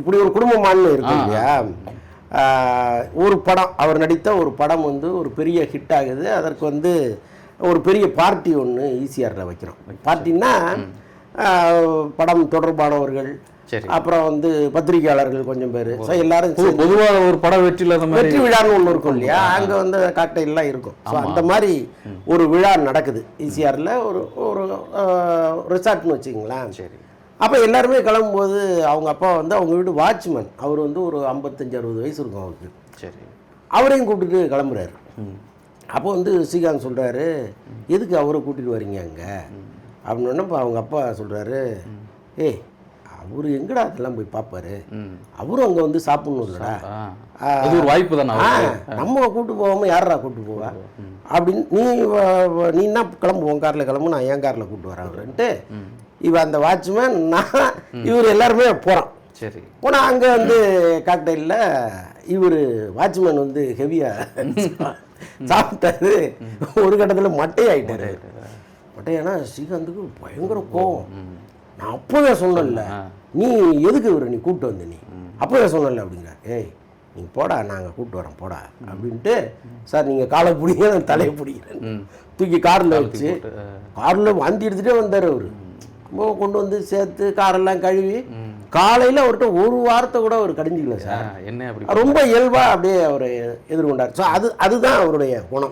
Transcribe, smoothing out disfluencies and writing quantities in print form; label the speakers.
Speaker 1: இப்படி ஒரு குடும்பமானு இருக்கும் இல்லையா. ஒரு படம் அவர் நடித்த ஒரு படம் வந்து ஒரு பெரிய ஹிட் ஆகுது. அதற்கு வந்து ஒரு பெரிய பார்ட்டி ஒன்று ஈசிஆரில் வைக்கிறோம். பார்ட்டின்னா படம் தொடர்பானவர்கள், அப்புறம் வந்து பத்திரிகையாளர்கள் கொஞ்சம் பேர், எல்லாரும்
Speaker 2: பொதுவாக ஒரு படம் வெற்றி
Speaker 1: விழான்னு ஒன்று இருக்கும் இல்லையா. அங்கே வந்து காக்டெயில்லாம் இருக்கும். ஸோ அந்த மாதிரி ஒரு விழா நடக்குது ஈசிஆரில். ஒரு ரிசார்ட்னு வச்சுங்களேன்.
Speaker 2: சரி.
Speaker 1: அப்போ எல்லாருமே கிளம்பும்போது அவங்க அப்பா வந்து அவங்க வீட்டு வாட்ச்மேன், அவர் வந்து ஒரு 55-60 வயசு இருக்கும் அவருக்கு.
Speaker 2: சரி.
Speaker 1: அவரையும் கூப்பிட்டுட்டு கிளம்புறாரு. அப்போ வந்து ஸ்ரீகாந்த் சொல்கிறாரு, எதுக்கு அவரை கூட்டிகிட்டு வரீங்க அங்கே அப்படின்னு. இப்போ அவங்க அப்பா சொல்கிறாரு, ஏய் அவர் எங்கடா அதெல்லாம் போய் பார்ப்பாரு, அவரும் அங்கே வந்து சாப்பிட்ணும் இல்லைடா,
Speaker 2: அது ஒரு வாய்ப்பு தானே,
Speaker 1: நம்ம கூப்பிட்டு போகாமல் யாரா கூப்பிட்டு போவா அப்படின்னு. நீ என்ன கிளம்புவோம், காரில் கிளம்பு, நான் என் காரில் கூப்பிட்டு வரேன் அவருன்ட்டு இவன் அந்த வாட்ச்மேன் நான் இவர் எல்லாருமே போகிறான்.
Speaker 2: சரி.
Speaker 1: போனால் அங்கே வந்து காக்டெயிலில் இவர் வாட்ச்மேன் வந்து ஹெவியாக சாப்பிட்டாரு. ஒரு கட்டத்தில் மட்டையாயிட்டாரு. மட்டையானா ஸ்ரீகாந்துக்கு பயங்கர கோவம். நான் அப்போவே சொன்னல, நீ எதுக்கு இவரை நீ கூப்பிட்டு வந்த, நீ அப்போவே சொன்னல அப்படிங்கிற. ஏய் நீ போடா, நாங்கள் கூப்பிட்டு வரோம் போடா அப்படின்ட்டு. சார் நீங்கள் காலை பிடிங்க, நான் தலையை பிடிக்கிறேன். தூக்கி காரில் வச்சு காரில் வாந்தி எடுத்துகிட்டே வந்தார் அவர். கொண்டு வந்து சேர்த்து காரெல்லாம் கழுவி காலையில் அவர்கிட்ட ஒரு வாரத்தை கூட அவர் கடிஞ்சிக்கல சார்.
Speaker 2: என்ன
Speaker 1: ரொம்ப இயல்பாக அப்படியே அவர் எதிர்கொண்டார். ஸோ அதுதான் அவருடைய குணம்.